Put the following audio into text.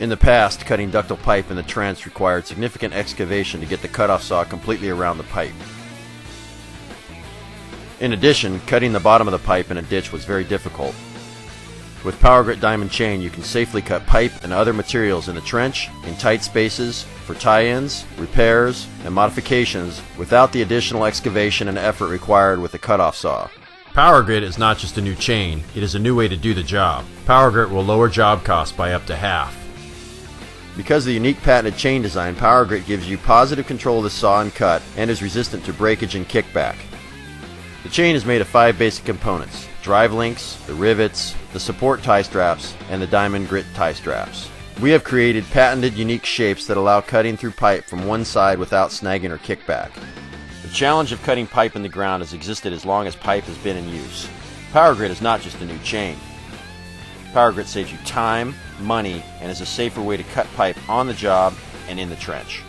In the past, cutting ductile pipe in the trench required significant excavation to get the cutoff saw completely around the pipe. In addition, cutting the bottom of the pipe in a ditch was very difficult. With PowerGrit diamond chain, you can safely cut pipe and other materials in the trench, in tight spaces, for tie-ins, repairs, and modifications without the additional excavation and effort required with the cutoff saw. PowerGrit is not just a new chain, it is a new way to do the job. PowerGrit will lower job costs by up to half. Because of the unique patented chain design, PowerGrit gives you positive control of the saw and cut and is resistant to breakage and kickback. The chain is made of 5 basic components: drive links, the rivets, the support tie straps, and the diamond grit tie straps. We have created patented unique shapes that allow cutting through pipe from one side without snagging or kickback. The challenge of cutting pipe in the ground has existed as long as pipe has been in use. PowerGrit is not just a new chain. PowerGrit saves you time, money, and is a safer way to cut pipe on the job and in the trench.